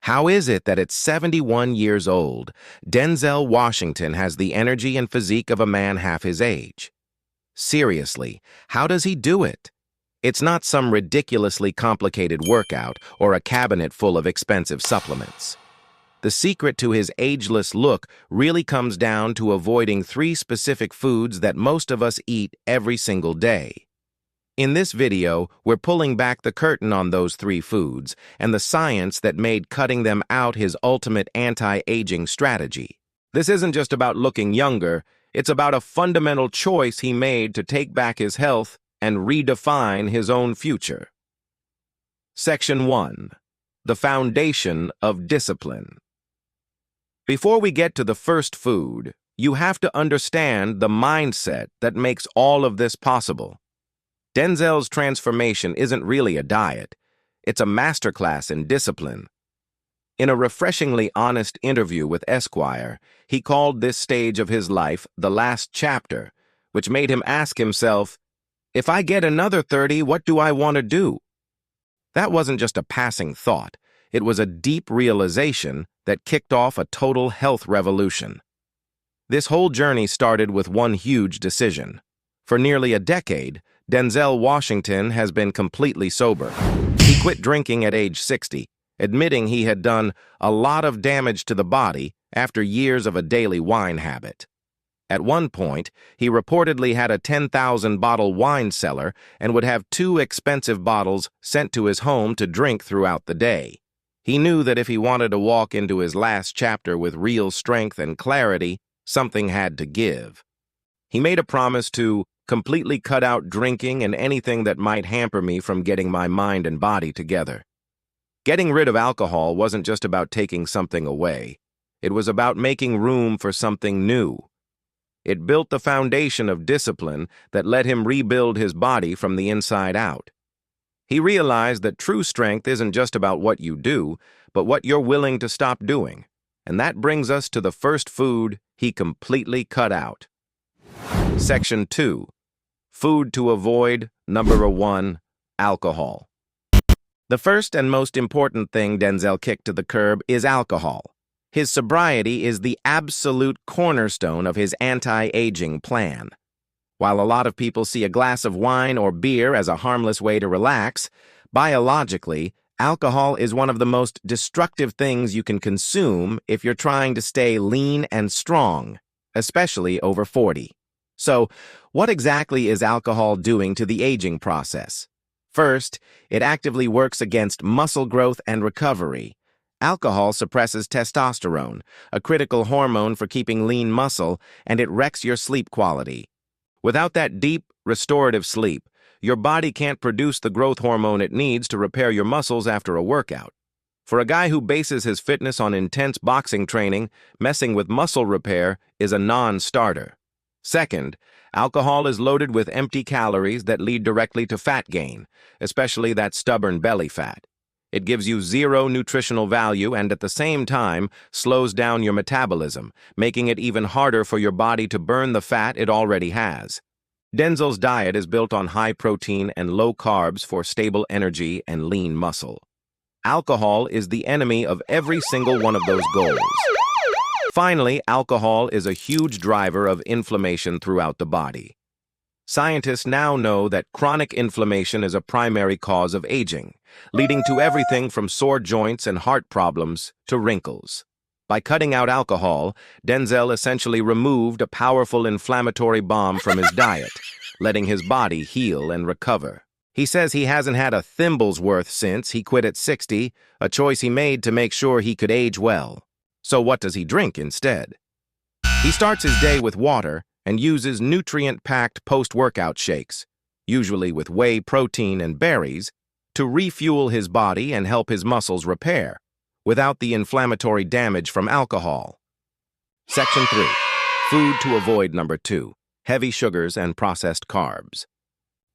How is it that at 71 years old, Denzel Washington has the energy and physique of a man half his age? Seriously, how does he do it? It's not some ridiculously complicated workout or a cabinet full of expensive supplements. The secret to his ageless look really comes down to avoiding 3 specific foods that most of us eat every single day. In this video, we're pulling back the curtain on those 3 foods and the science that made cutting them out his ultimate anti-aging strategy. This isn't just about looking younger, it's about a fundamental choice he made to take back his health and redefine his own future. Section 1. The Foundation of Discipline. Before we get to the first food, you have to understand the mindset that makes all of this possible. Denzel's transformation isn't really a diet. It's a masterclass in discipline. In a refreshingly honest interview with Esquire, he called this stage of his life the last chapter, which made him ask himself, if I get another 30, what do I want to do? That wasn't just a passing thought. It was a deep realization that kicked off a total health revolution. This whole journey started with one huge decision. For nearly a decade, Denzel Washington has been completely sober. He quit drinking at age 60, admitting he had done a lot of damage to the body after years of a daily wine habit. At one point, he reportedly had a 10,000-bottle wine cellar and would have 2 expensive bottles sent to his home to drink throughout the day. He knew that if he wanted to walk into his last chapter with real strength and clarity, something had to give. He made a promise to completely cut out drinking and anything that might hamper me from getting my mind and body together. Getting rid of alcohol wasn't just about taking something away. It was about making room for something new. It built the foundation of discipline that let him rebuild his body from the inside out. He realized that true strength isn't just about what you do, but what you're willing to stop doing. And that brings us to the first food he completely cut out. Section 2. Food to avoid. Number 1. Alcohol. The first and most important thing Denzel kicked to the curb is alcohol. His sobriety is the absolute cornerstone of his anti-aging plan. While a lot of people see a glass of wine or beer as a harmless way to relax, biologically, alcohol is one of the most destructive things you can consume if you're trying to stay lean and strong, especially over 40. So, what exactly is alcohol doing to the aging process? First, it actively works against muscle growth and recovery. Alcohol suppresses testosterone, a critical hormone for keeping lean muscle, and it wrecks your sleep quality. Without that deep, restorative sleep, your body can't produce the growth hormone it needs to repair your muscles after a workout. For a guy who bases his fitness on intense boxing training, messing with muscle repair is a non-starter. Second, alcohol is loaded with empty calories that lead directly to fat gain, especially that stubborn belly fat. It gives you 0 nutritional value and at the same time slows down your metabolism, making it even harder for your body to burn the fat it already has. Denzel's diet is built on high protein and low carbs for stable energy and lean muscle. Alcohol is the enemy of every single one of those goals. Finally, alcohol is a huge driver of inflammation throughout the body. Scientists now know that chronic inflammation is a primary cause of aging, leading to everything from sore joints and heart problems to wrinkles. By cutting out alcohol, Denzel essentially removed a powerful inflammatory bomb from his diet, letting his body heal and recover. He says he hasn't had a thimble's worth since he quit at 60, a choice he made to make sure he could age well. So what does he drink instead? He starts his day with water and uses nutrient-packed post-workout shakes, usually with whey protein and berries, to refuel his body and help his muscles repair, without the inflammatory damage from alcohol. Section 3. Food to avoid. Number 2. Heavy sugars and processed carbs.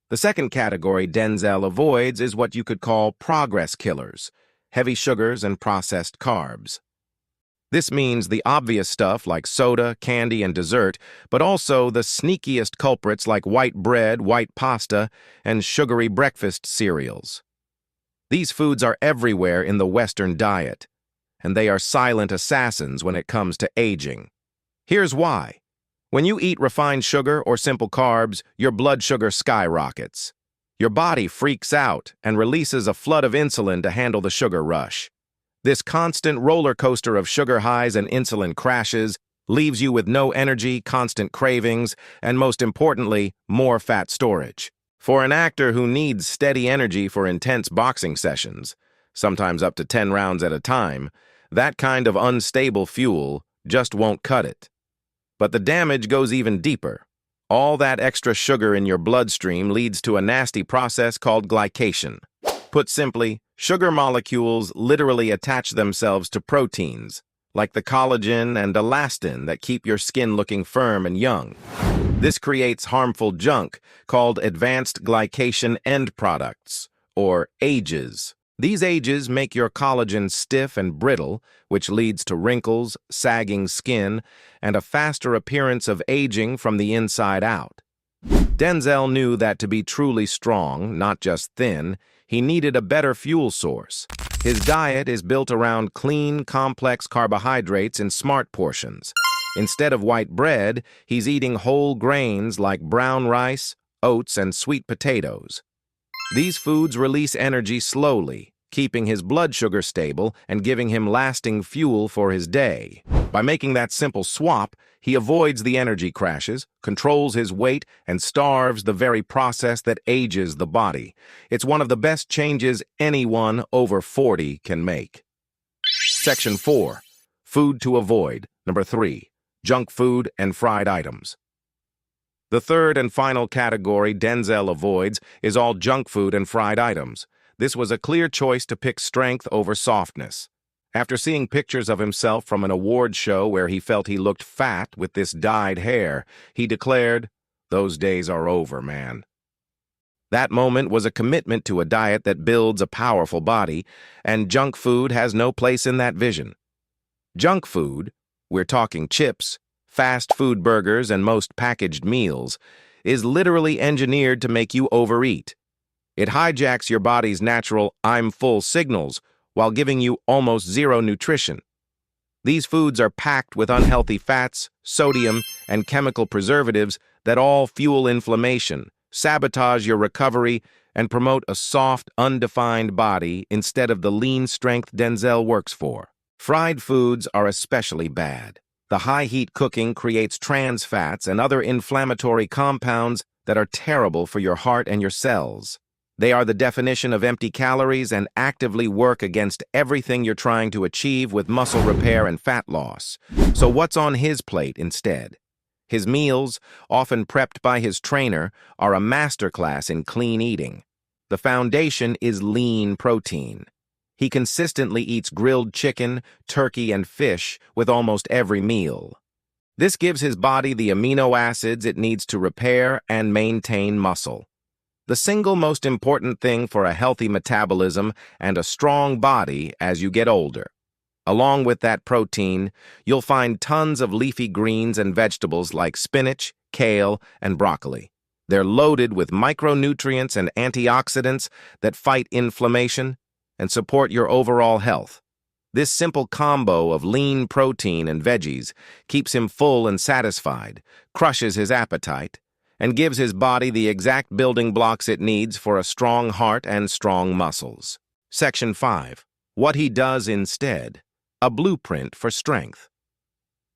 The second category Denzel avoids is what you could call progress killers, heavy sugars and processed carbs. This means the obvious stuff like soda, candy, and dessert, but also the sneakiest culprits like white bread, white pasta, and sugary breakfast cereals. These foods are everywhere in the Western diet. and they are silent assassins when it comes to aging. Here's why. When you eat refined sugar or simple carbs, your blood sugar skyrockets. Your body freaks out and releases a flood of insulin to handle the sugar rush. This constant roller coaster of sugar highs and insulin crashes leaves you with no energy, constant cravings, and most importantly, more fat storage. For an actor who needs steady energy for intense boxing sessions, sometimes up to 10 rounds at a time, that kind of unstable fuel just won't cut it. But the damage goes even deeper. All that extra sugar in your bloodstream leads to a nasty process called glycation. Put simply, sugar molecules literally attach themselves to proteins, like the collagen and elastin that keep your skin looking firm and young. This creates harmful junk called advanced glycation end products, or AGEs. These AGEs make your collagen stiff and brittle, which leads to wrinkles, sagging skin, and a faster appearance of aging from the inside out. Denzel knew that to be truly strong, not just thin, he needed a better fuel source. His diet is built around clean, complex carbohydrates in smart portions. Instead of white bread, he's eating whole grains like brown rice, oats, and sweet potatoes. These foods release energy slowly, keeping his blood sugar stable and giving him lasting fuel for his day. By making that simple swap, he avoids the energy crashes, controls his weight, and starves the very process that ages the body. It's one of the best changes anyone over 40 can make. Section 4. Food to avoid. Number 3. Junk food and fried items. The third and final category Denzel avoids is all junk food and fried items. This was a clear choice to pick strength over softness. After seeing pictures of himself from an award show where he felt he looked fat with this dyed hair, he declared, "Those days are over, man." That moment was a commitment to a diet that builds a powerful body, and junk food has no place in that vision. Junk food, we're talking chips, fast food burgers, and most packaged meals, is literally engineered to make you overeat. It hijacks your body's natural "I'm full" signals while giving you almost zero nutrition. These foods are packed with unhealthy fats, sodium, and chemical preservatives that all fuel inflammation, sabotage your recovery, and promote a soft, undefined body instead of the lean strength Denzel works for. Fried foods are especially bad. The high-heat cooking creates trans fats and other inflammatory compounds that are terrible for your heart and your cells. They are the definition of empty calories and actively work against everything you're trying to achieve with muscle repair and fat loss. So what's on his plate instead? His meals, often prepped by his trainer, are a masterclass in clean eating. The foundation is lean protein. He consistently eats grilled chicken, turkey, and fish with almost every meal. This gives his body the amino acids it needs to repair and maintain muscle. The single most important thing for a healthy metabolism and a strong body as you get older. Along with that protein, you'll find tons of leafy greens and vegetables like spinach, kale, and broccoli. They're loaded with micronutrients and antioxidants that fight inflammation and support your overall health. This simple combo of lean protein and veggies keeps him full and satisfied, crushes his appetite, and gives his body the exact building blocks it needs for a strong heart and strong muscles. Section 5. What he does instead. A blueprint for strength.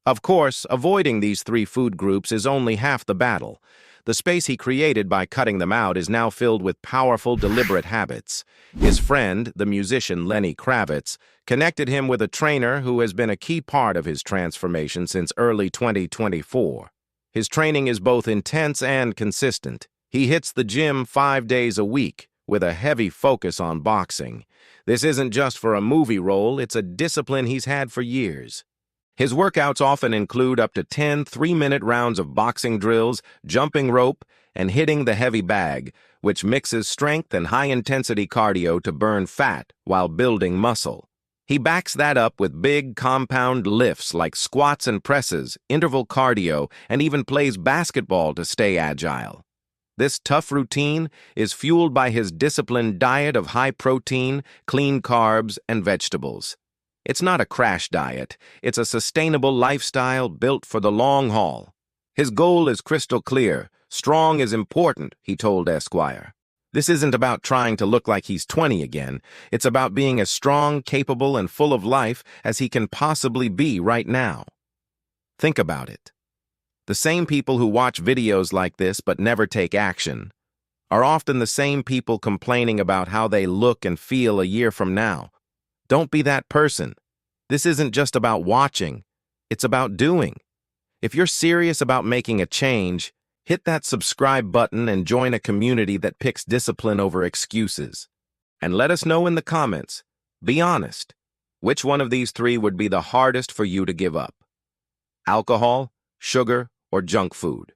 Of course, avoiding these 3 food groups is only half the battle. The space he created by cutting them out is now filled with powerful, deliberate habits. His friend, the musician Lenny Kravitz, connected him with a trainer who has been a key part of his transformation since early 2024. His training is both intense and consistent. He hits the gym 5 days a week, with a heavy focus on boxing. This isn't just for a movie role, it's a discipline he's had for years. His workouts often include up to 10 3-minute rounds of boxing drills, jumping rope, and hitting the heavy bag, which mixes strength and high-intensity cardio to burn fat while building muscle. He backs that up with big compound lifts like squats and presses, interval cardio, and even plays basketball to stay agile. This tough routine is fueled by his disciplined diet of high protein, clean carbs, and vegetables. It's not a crash diet. It's a sustainable lifestyle built for the long haul. His goal is crystal clear. Strong is important, he told Esquire. This isn't about trying to look like he's 20 again. It's about being as strong, capable, and full of life as he can possibly be right now. Think about it. The same people who watch videos like this but never take action are often the same people complaining about how they look and feel a year from now. Don't be that person. This isn't just about watching. It's about doing. If you're serious about making a change, hit that subscribe button and join a community that picks discipline over excuses. And let us know in the comments, be honest, which one of these three would be the hardest for you to give up? Alcohol, sugar, or junk food?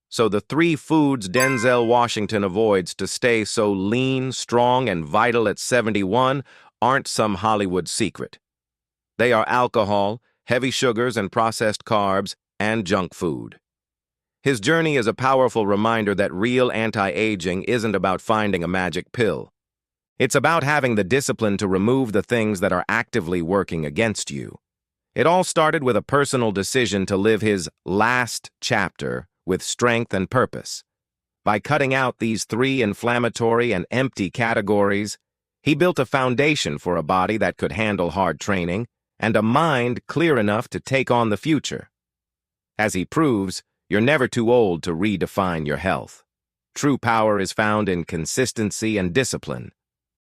So the three foods Denzel Washington avoids to stay so lean, strong, and vital at 71 aren't some Hollywood secret. They are alcohol, heavy sugars and processed carbs, and junk food. His journey is a powerful reminder that real anti-aging isn't about finding a magic pill. It's about having the discipline to remove the things that are actively working against you. It all started with a personal decision to live his last chapter with strength and purpose. By cutting out these three inflammatory and empty categories, he built a foundation for a body that could handle hard training and a mind clear enough to take on the future. As he proves, you're never too old to redefine your health. True power is found in consistency and discipline,